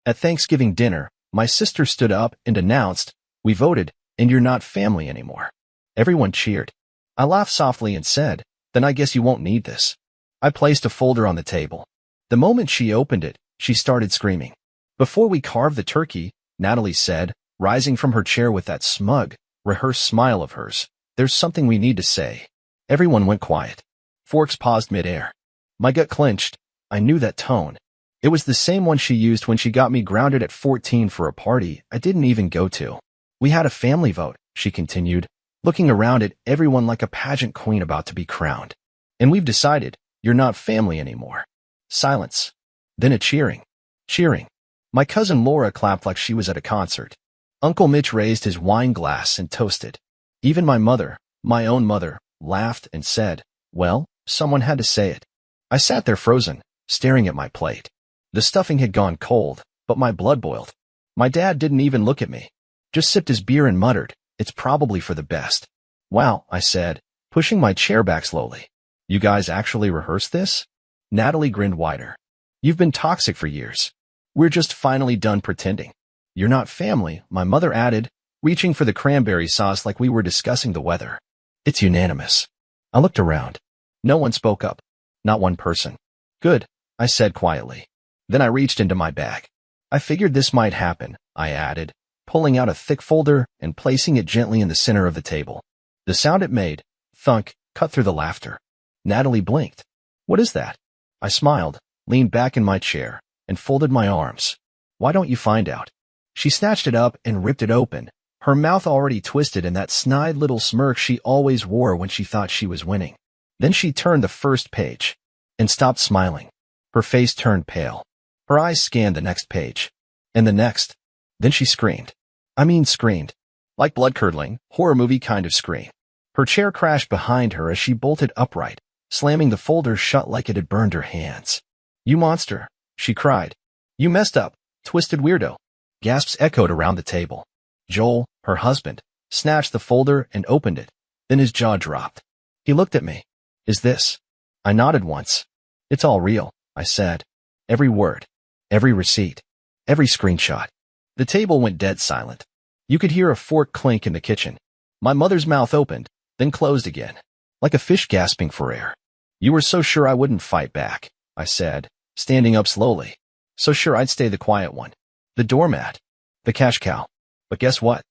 At Thanksgiving dinner, my sister stood up and announced, "We voted, and you're not family anymore." Everyone cheered. I laughed softly and said, "Then I guess you won't need this." I placed a folder on the table. The moment she opened it, she started screaming. "Before we carve the turkey," Natalie said, rising from her chair with that smug, rehearsed smile of hers, "there's something we need to say." Everyone went quiet. Forks paused midair. My gut clenched. I knew that tone. It was the same one she used when she got me grounded at 14 for a party I didn't even go to. "We had a family vote," she continued, looking around at everyone like a pageant queen about to be crowned. "And we've decided, you're not family anymore." Silence. Then a cheering. Cheering. My cousin Laura clapped like she was at a concert. Uncle Mitch raised his wine glass and toasted. Even my mother, my own mother, laughed and said, "Well, someone had to say it." I sat there frozen, staring at my plate. The stuffing had gone cold, but my blood boiled. My dad didn't even look at me. Just sipped his beer and muttered, "It's probably for the best." "Wow," I said, pushing my chair back slowly. "You guys actually rehearsed this?" Natalie grinned wider. "You've been toxic for years. We're just finally done pretending." "You're not family," my mother added, reaching for the cranberry sauce like we were discussing the weather. "It's unanimous." I looked around. No one spoke up. Not one person. "Good," I said quietly. Then I reached into my bag. "I figured this might happen," I added, pulling out a thick folder and placing it gently in the center of the table. The sound it made, thunk, cut through the laughter. Natalie blinked. "What is that?" I smiled, leaned back in my chair, and folded my arms. "Why don't you find out?" She snatched it up and ripped it open, her mouth already twisted in that snide little smirk she always wore when she thought she was winning. Then she turned the first page and stopped smiling. Her face turned pale. Her eyes scanned the next page and the next. Then she screamed. I mean screamed. Like blood-curdling, horror movie kind of scream. Her chair crashed behind her as she bolted upright, slamming the folder shut like it had burned her hands. "You monster," she cried. "You messed up, twisted weirdo." Gasps echoed around the table. Joel, her husband, snatched the folder and opened it. Then his jaw dropped. He looked at me. "Is this?" I nodded once. "It's all real," I said. "Every word. Every receipt. Every screenshot." The table went dead silent. You could hear a fork clink in the kitchen. My mother's mouth opened, then closed again, like a fish gasping for air. "You were so sure I wouldn't fight back," I said, standing up slowly. "So sure I'd stay the quiet one. The doormat. The cash cow. But guess what?"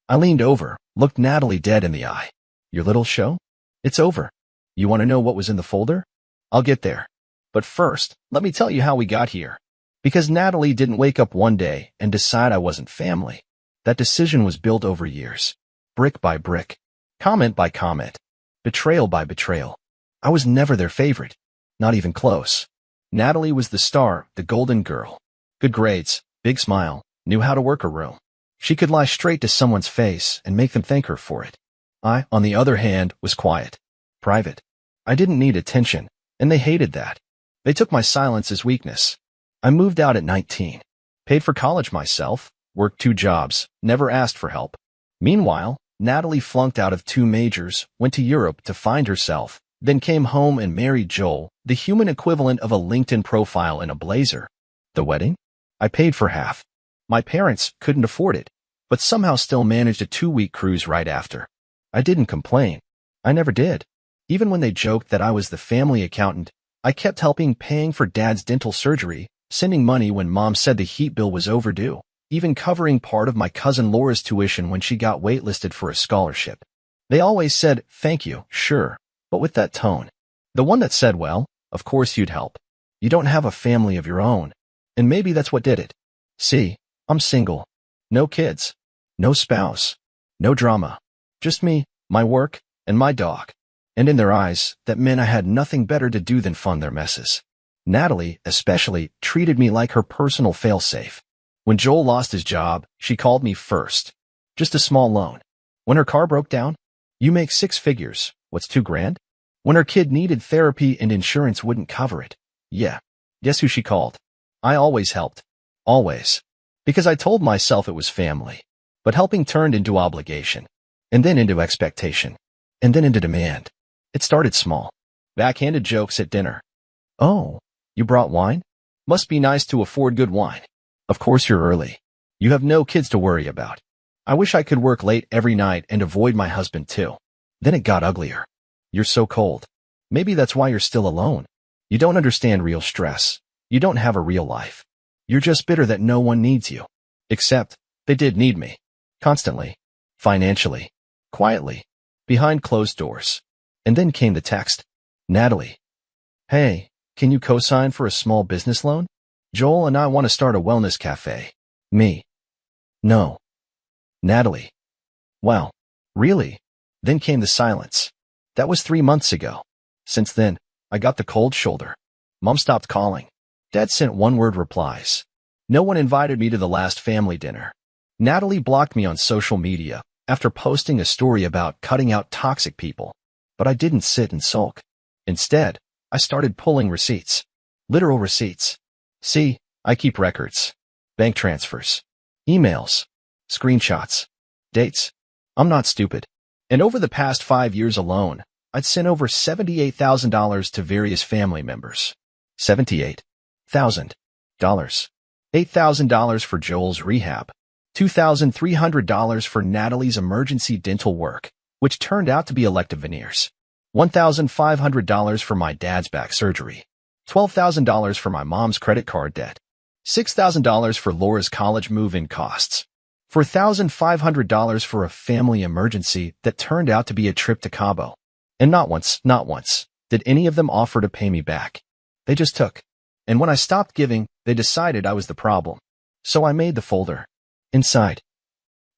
I leaned over, looked Natalie dead in the eye. "Your little show? It's over. You want to know what was in the folder? I'll get there. But first, let me tell you how we got here. Because Natalie didn't wake up one day and decide I wasn't family. That decision was built over years. Brick by brick. Comment by comment. Betrayal by betrayal. I was never their favorite. Not even close. Natalie was the star, the golden girl. Good grades, big smile, knew how to work a room. She could lie straight to someone's face and make them thank her for it. I, on the other hand, was quiet. Private. I didn't need attention, and they hated that. They took my silence as weakness. I moved out at 19. Paid for college myself, worked 2 jobs, never asked for help. Meanwhile, Natalie flunked out of 2 majors, went to Europe to find herself, then came home and married Joel, the human equivalent of a LinkedIn profile in a blazer. The wedding? I paid for half. My parents couldn't afford it, but somehow still managed a 2-week cruise right after. I didn't complain. I never did. Even when they joked that I was the family accountant, I kept helping paying for Dad's dental surgery, sending money when Mom said the heat bill was overdue, even covering part of my cousin Laura's tuition when she got waitlisted for a scholarship. They always said, "Thank you, sure," but with that tone. The one that said, "Well, of course you'd help. You don't have a family of your own." And maybe that's what did it. See, I'm single. No kids. No spouse. No drama. Just me, my work, and my dog. And in their eyes, that meant I had nothing better to do than fund their messes. Natalie, especially, treated me like her personal failsafe. When Joel lost his job, she called me first. Just a small loan. When her car broke down, "You make 6 figures. What's 2 grand?" When her kid needed therapy and insurance wouldn't cover it. Yeah. Guess who she called? I always helped. Always. Because I told myself it was family. But helping turned into obligation. And then into expectation. And then into demand. It started small. Backhanded jokes at dinner. "Oh, you brought wine? Must be nice to afford good wine." Of course you're early. You have no kids to worry about. I wish I could work late every night and avoid my husband too. Then it got uglier. You're so cold. Maybe that's why you're still alone. You don't understand real stress. You don't have a real life. You're just bitter that no one needs you. Except, they did need me. Constantly. Financially. Quietly. Behind closed doors. And then came the text. Natalie. Hey, can you co-sign for a small business loan? Joel and I want to start a wellness cafe. Me. No. Natalie. Wow. Really? Then came the silence. That was 3 months ago. Since then, I got the cold shoulder. Mom stopped calling. Dad sent one-word replies. No one invited me to the last family dinner. Natalie blocked me on social media after posting a story about cutting out toxic people. But I didn't sit and sulk. Instead, I started pulling receipts. Literal receipts. See, I keep records. Bank transfers. Emails. Screenshots. Dates. I'm not stupid. And over the past 5 years alone, I'd sent over $78,000 to various family members. $78,000. $8,000 for Joel's rehab. $2,300 for Natalie's emergency dental work, which turned out to be elective veneers. $1,500 for my dad's back surgery. $12,000 for my mom's credit card debt. $6,000 for Laura's college move-in costs. $4,500 for a family emergency that turned out to be a trip to Cabo. And not once, did any of them offer to pay me back. They just took. And when I stopped giving, they decided I was the problem. So I made the folder. Inside.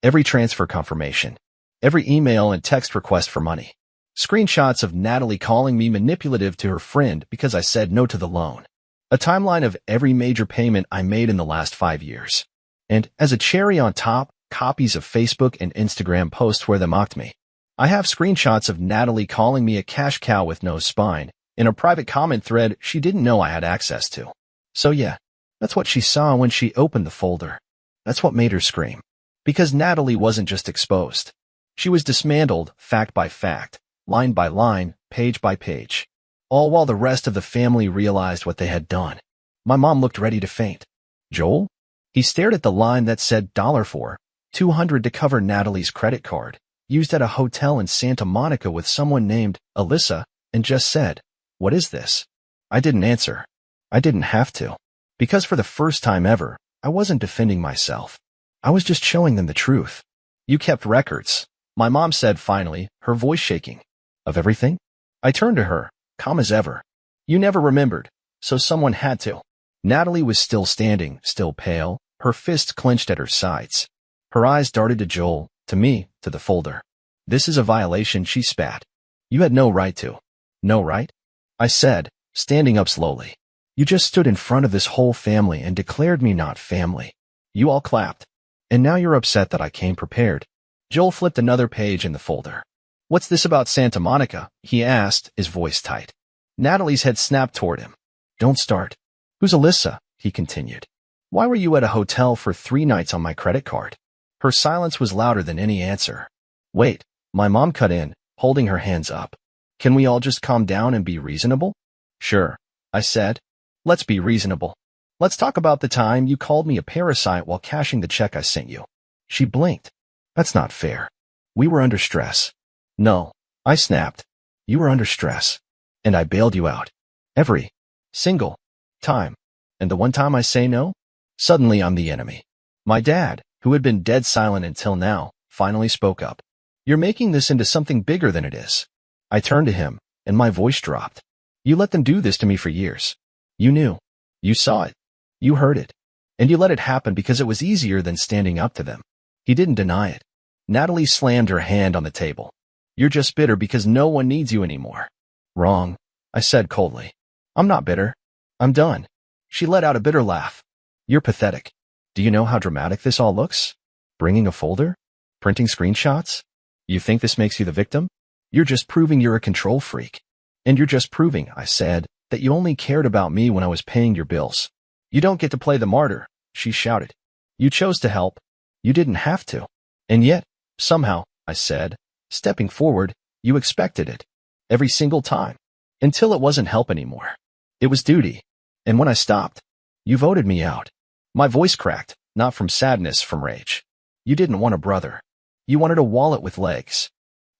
Every transfer confirmation. Every email and text request for money. Screenshots of Natalie calling me manipulative to her friend because I said no to the loan. A timeline of every major payment I made in the last 5 years. And, as a cherry on top, copies of Facebook and Instagram posts where they mocked me. I have screenshots of Natalie calling me a cash cow with no spine in a private comment thread she didn't know I had access to. So yeah, that's what she saw when she opened the folder. That's what made her scream. Because Natalie wasn't just exposed. She was dismantled, fact by fact, line by line, page by page. All while the rest of the family realized what they had done. My mom looked ready to faint. Joel? He stared at the line that said $4, $200 to cover Natalie's credit card, used at a hotel in Santa Monica with someone named Alyssa, and just said, "What is this?" I didn't answer. I didn't have to. Because for the first time ever, I wasn't defending myself. I was just showing them the truth. You kept records, my mom said finally, her voice shaking. Of everything? I turned to her, calm as ever. You never remembered, so someone had to. Natalie was still standing, still pale, her fists clenched at her sides. Her eyes darted to Joel, to me, to the folder. This is a violation, she spat. You had no right to. No right? I said, standing up slowly. You just stood in front of this whole family and declared me not family. You all clapped. And now you're upset that I came prepared. Joel flipped another page in the folder. What's this about Santa Monica? He asked, his voice tight. Natalie's head snapped toward him. Don't start. Who's Alyssa? He continued. Why were you at a hotel for 3 nights on my credit card? Her silence was louder than any answer. Wait, my mom cut in, holding her hands up. Can we all just calm down and be reasonable? Sure, I said. Let's be reasonable. Let's talk about the time you called me a parasite while cashing the check I sent you. She blinked. That's not fair. We were under stress. No, I snapped. You were under stress. And I bailed you out. Every single time. And the one time I say no? Suddenly I'm the enemy. My dad, who had been dead silent until now, finally spoke up. You're making this into something bigger than it is. I turned to him, and my voice dropped. You let them do this to me for years. You knew. You saw it. You heard it. And you let it happen because it was easier than standing up to them. He didn't deny it. Natalie slammed her hand on the table. You're just bitter because no one needs you anymore. Wrong, I said coldly. I'm not bitter. I'm done. She let out a bitter laugh. You're pathetic. Do you know how dramatic this all looks? Bringing a folder? Printing screenshots? You think this makes you the victim? You're just proving you're a control freak. And you're just proving, I said, that you only cared about me when I was paying your bills. You don't get to play the martyr, she shouted. You chose to help. You didn't have to. And yet, somehow, I said, stepping forward, you expected it. Every single time. Until it wasn't help anymore. It was duty. And when I stopped, you voted me out. My voice cracked, not from sadness, from rage. You didn't want a brother. You wanted a wallet with legs.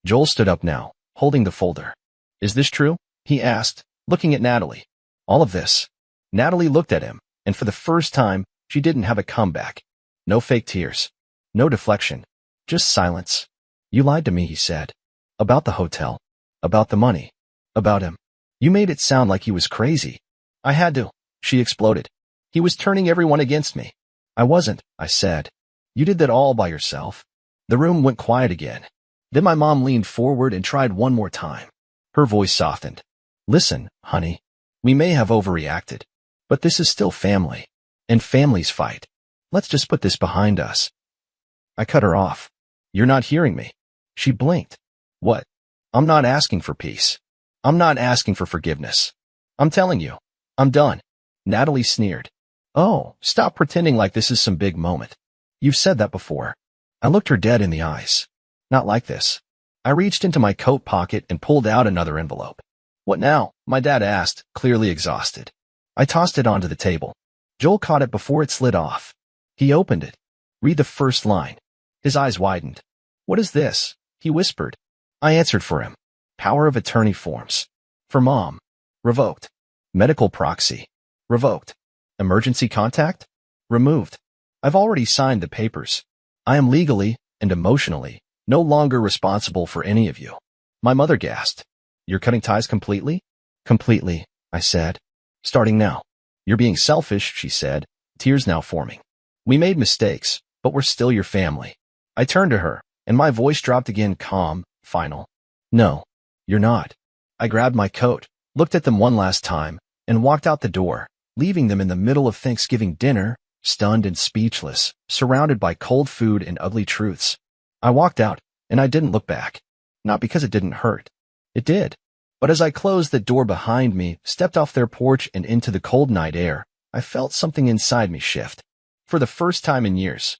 Joel stood up now, holding the folder. Is this true? He asked, looking at Natalie. All of this. Natalie looked at him, and for the first time, she didn't have a comeback. No fake tears. No deflection. Just silence. You lied to me, he said. About the hotel. About the money. About him. You made it sound like he was crazy. I had to, she exploded. He was turning everyone against me. I wasn't, I said. You did that all by yourself. The room went quiet again. Then my mom leaned forward and tried one more time. Her voice softened. Listen, honey. We may have overreacted, but this is still family. And families fight. Let's just put this behind us. I cut her off. You're not hearing me. She blinked. What? I'm not asking for peace. I'm not asking for forgiveness. I'm telling you, I'm done. Natalie sneered. Oh, stop pretending like this is some big moment. You've said that before. I looked her dead in the eyes. Not like this. I reached into my coat pocket and pulled out another envelope. What now? My dad asked, clearly exhausted. I tossed it onto the table. Joel caught it before it slid off. He opened it. Read the first line. His eyes widened. What is this? He whispered. I answered for him. Power of attorney forms. For mom. Revoked. Medical proxy. Revoked. Emergency contact? Removed. I've already signed the papers. I am legally and emotionally no longer responsible for any of you. My mother gasped. You're cutting ties completely? Completely, I said. Starting now. You're being selfish, she said, tears now forming. We made mistakes, but we're still your family. I turned to her, and my voice dropped again, calm, final. No, you're not. I grabbed my coat, looked at them one last time, and walked out the door, leaving them in the middle of Thanksgiving dinner, stunned and speechless, surrounded by cold food and ugly truths. I walked out, and I didn't look back. Not because it didn't hurt. It did. But as I closed the door behind me, stepped off their porch and into the cold night air, I felt something inside me shift. For the first time in years.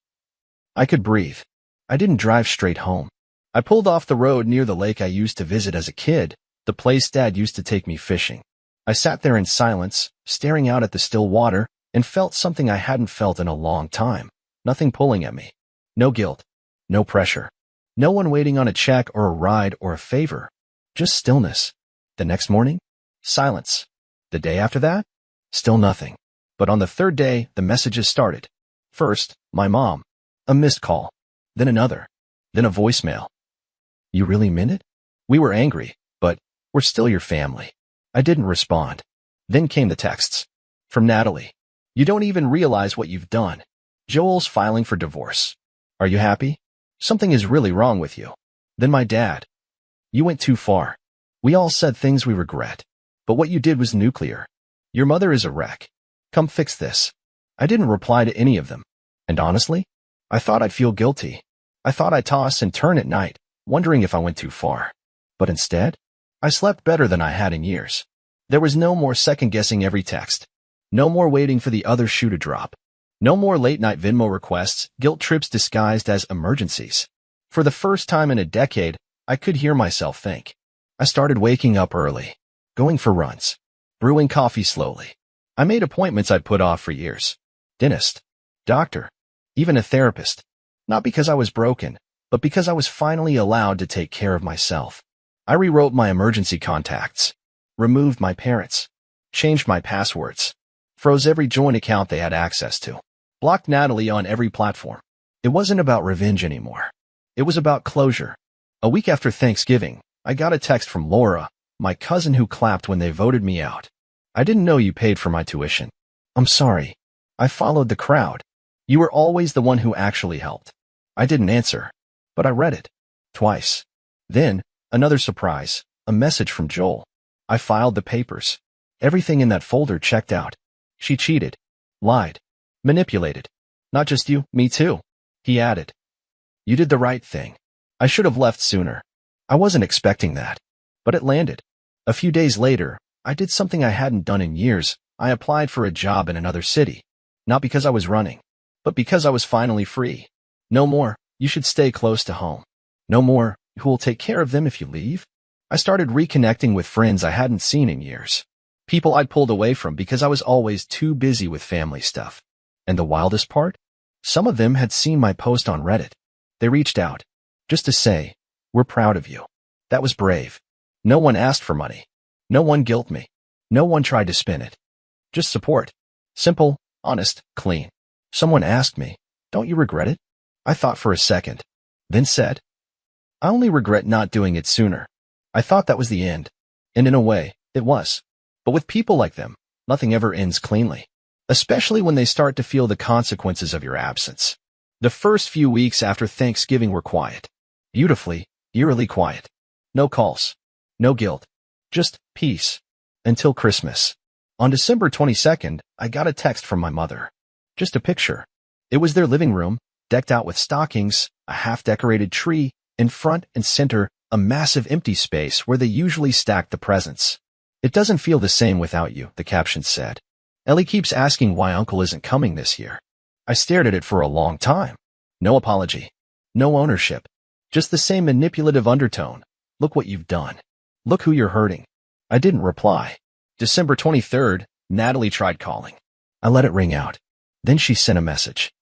I could breathe. I didn't drive straight home. I pulled off the road near the lake I used to visit as a kid, the place Dad used to take me fishing. I sat there in silence, staring out at the still water, and felt something I hadn't felt in a long time. Nothing pulling at me. No guilt. No pressure. No one waiting on a check or a ride or a favor. Just stillness. The next morning? Silence. The day after that? Still nothing. But on the third day, the messages started. First, my mom. A missed call. Then another. Then a voicemail. You really meant it? We were angry, but we're still your family. I didn't respond. Then came the texts. From Natalie. You don't even realize what you've done. Joel's filing for divorce. Are you happy? Something is really wrong with you. Then my dad. You went too far. We all said things we regret. But what you did was nuclear. Your mother is a wreck. Come fix this. I didn't reply to any of them. And honestly, I thought I'd feel guilty. I thought I'd toss and turn at night, wondering if I went too far. But instead, I slept better than I had in years. There was no more second-guessing every text. No more waiting for the other shoe to drop. No more late-night Venmo requests, guilt trips disguised as emergencies. For the first time in a decade, I could hear myself think. I started waking up early, going for runs, brewing coffee slowly. I made appointments I'd put off for years. Dentist, doctor, even a therapist. Not because I was broken, but because I was finally allowed to take care of myself. I rewrote my emergency contacts, removed my parents, changed my passwords, froze every joint account they had access to, blocked Natalie on every platform. It wasn't about revenge anymore. It was about closure. A week after Thanksgiving, I got a text from Laura, my cousin who clapped when they voted me out. I didn't know you paid for my tuition. I'm sorry. I followed the crowd. You were always the one who actually helped. I didn't answer, but I read it. Twice. Then, another surprise, a message from Joel. I filed the papers. Everything in that folder checked out. She cheated, lied, manipulated. Not just you, me too. He added. You did the right thing. I should have left sooner. I wasn't expecting that, but it landed. A few days later, I did something I hadn't done in years. I applied for a job in another city. Not because I was running, but because I was finally free. No more, you should stay close to home. No more, who will take care of them if you leave? I started reconnecting with friends I hadn't seen in years. People I'd pulled away from because I was always too busy with family stuff. And the wildest part? Some of them had seen my post on Reddit. They reached out, just to say, "We're proud of you." That was brave. No one asked for money. No one guilt me. No one tried to spin it. Just support. Simple, honest, clean. Someone asked me, "Don't you regret it?" I thought for a second, then said, "I only regret not doing it sooner." I thought that was the end. And in a way, it was. But with people like them, nothing ever ends cleanly. Especially when they start to feel the consequences of your absence. The first few weeks after Thanksgiving were quiet. Beautifully, eerily quiet. No calls. No guilt. Just peace. Until Christmas. On December 22nd, I got a text from my mother. Just a picture. It was their living room, decked out with stockings, a half-decorated tree, in front and center, a massive empty space where they usually stacked the presents. "It doesn't feel the same without you," the caption said. "Ellie keeps asking why Uncle isn't coming this year." I stared at it for a long time. No apology. No ownership. Just the same manipulative undertone. "Look what you've done. Look who you're hurting." I didn't reply. December 23rd, Natalie tried calling. I let it ring out. Then she sent a message.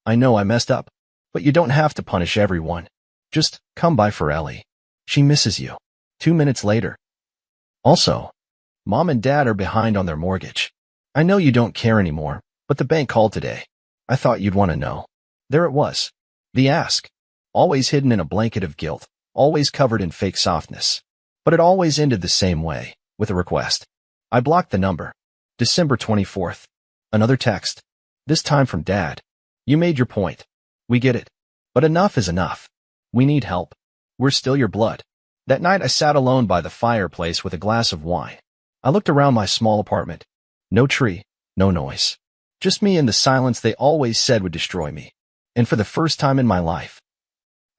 "I know I messed up, but you don't have to punish everyone. Just come by for Ellie. She misses you." 2 minutes later. Also, Mom and Dad are behind on their mortgage. "I know you don't care anymore, but the bank called today. I thought you'd want to know." There it was. The ask. Always hidden in a blanket of guilt, always covered in fake softness. But it always ended the same way, with a request. I blocked the number. December 24th. Another text. This time from Dad. "You made your point. We get it. But enough is enough. We need help. We're still your blood." That night I sat alone by the fireplace with a glass of wine. I looked around my small apartment. No tree, no noise. Just me and the silence they always said would destroy me. And for the first time in my life,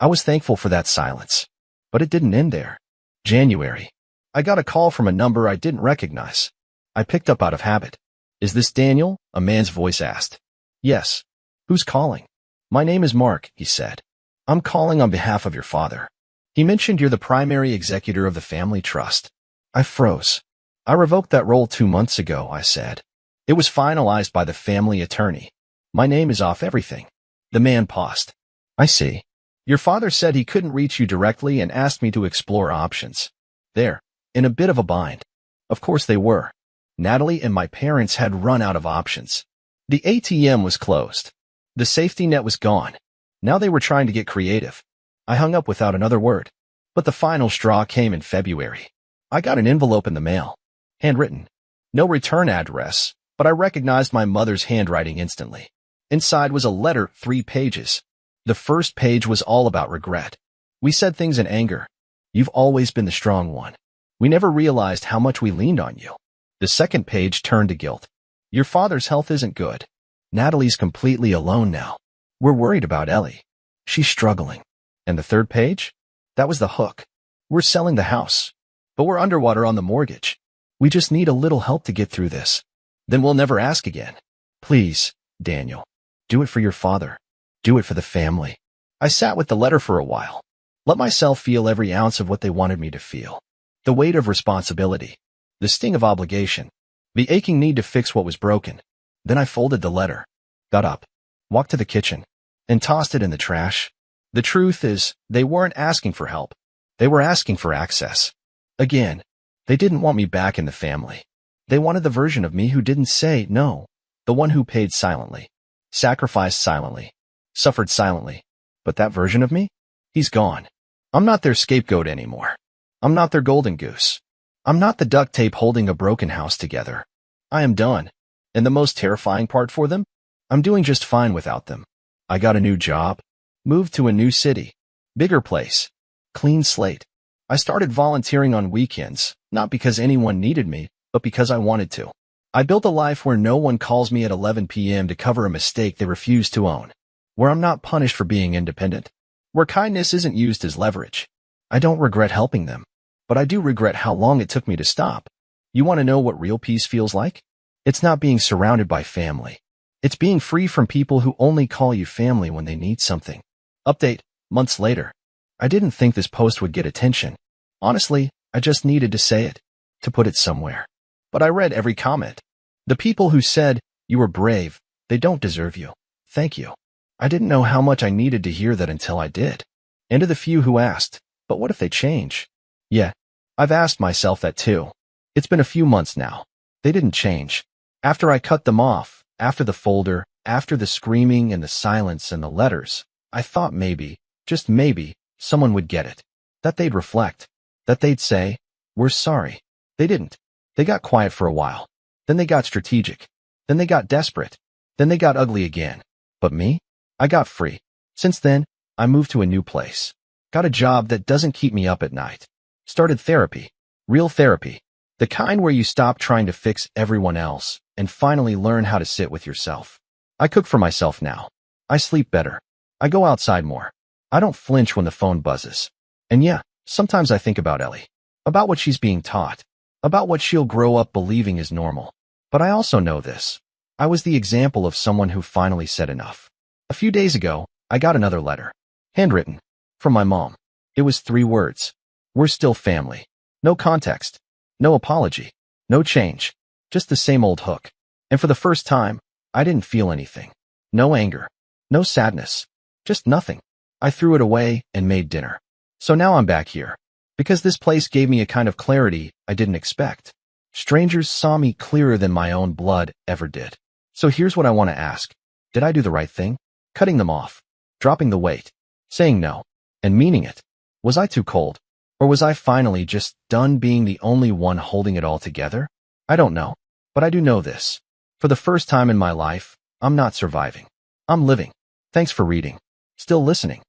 I was thankful for that silence. But it didn't end there. January. I got a call from a number I didn't recognize. I picked up out of habit. "Is this Daniel?" a man's voice asked. "Yes." "Who's calling?" "My name is Mark," he said. "I'm calling on behalf of your father. He mentioned you're the primary executor of the family trust." I froze. "I revoked that role 2 months ago," I said. "It was finalized by the family attorney. My name is off everything." The man paused. "I see. Your father said he couldn't reach you directly and asked me to explore options." They're in a bit of a bind. Of course they were. Natalie and my parents had run out of options. The ATM was closed. The safety net was gone. Now they were trying to get creative. I hung up without another word. But the final straw came in February. I got an envelope in the mail. Handwritten. No return address, but I recognized my mother's handwriting instantly. Inside was a letter, 3 pages. The first page was all about regret. "We said things in anger. You've always been the strong one. We never realized how much we leaned on you." The second page turned to guilt. "Your father's health isn't good. Natalie's completely alone now. We're worried about Ellie. She's struggling." And the third page? That was the hook. "We're selling the house, but we're underwater on the mortgage. We just need a little help to get through this. Then we'll never ask again. Please, Daniel, do it for your father. Do it for the family." I sat with the letter for a while. Let myself feel every ounce of what they wanted me to feel. The weight of responsibility. The sting of obligation. The aching need to fix what was broken. Then I folded the letter, got up, walked to the kitchen, and tossed it in the trash. The truth is, they weren't asking for help. They were asking for access. Again, they didn't want me back in the family. They wanted the version of me who didn't say no, the one who paid silently, sacrificed silently, suffered silently. But that version of me? He's gone. I'm not their scapegoat anymore. I'm not their golden goose. I'm not the duct tape holding a broken house together. I am done. And the most terrifying part for them? I'm doing just fine without them. I got a new job, moved to a new city, bigger place, clean slate. I started volunteering on weekends, not because anyone needed me, but because I wanted to. I built a life where no one calls me at 11 p.m. to cover a mistake they refuse to own, where I'm not punished for being independent, where kindness isn't used as leverage. I don't regret helping them, but I do regret how long it took me to stop. You want to know what real peace feels like? It's not being surrounded by family. It's being free from people who only call you family when they need something. Update, months later. I didn't think this post would get attention. Honestly, I just needed to say it, to put it somewhere. But I read every comment. The people who said, "You were brave, They don't deserve you. Thank you. I didn't know how much I needed to hear that until I did. And to the few who asked, but what if they change? Yeah, I've asked myself that too. It's been a few months now. They didn't change. After I cut them off, after the folder, after the screaming and the silence and the letters, I thought maybe, just maybe, someone would get it. That they'd reflect. That they'd say, "We're sorry." They didn't. They got quiet for a while. Then they got strategic. Then they got desperate. Then they got ugly again. But me? I got free. Since then, I moved to a new place. Got a job that doesn't keep me up at night. Started therapy. Real therapy. The kind where you stop trying to fix everyone else and finally learn how to sit with yourself. I cook for myself now. I sleep better. I go outside more. I don't flinch when the phone buzzes. And yeah, sometimes I think about Ellie. About what she's being taught. About what she'll grow up believing is normal. But I also know this. I was the example of someone who finally said enough. A few days ago, I got another letter. Handwritten. From my mom. It was 3 words. We're still family. No context. No apology. No change. Just the same old hook. And for the first time, I didn't feel anything. No anger. No sadness. Just nothing. I threw it away and made dinner. So now I'm back here. Because this place gave me a kind of clarity I didn't expect. Strangers saw me clearer than my own blood ever did. So here's what I want to ask. Did I do the right thing? Cutting them off. Dropping the weight. Saying no. And meaning it. Was I too cold? Or was I finally just done being the only one holding it all together? I don't know. But I do know this. For the first time in my life, I'm not surviving. I'm living. Thanks for reading. Still listening.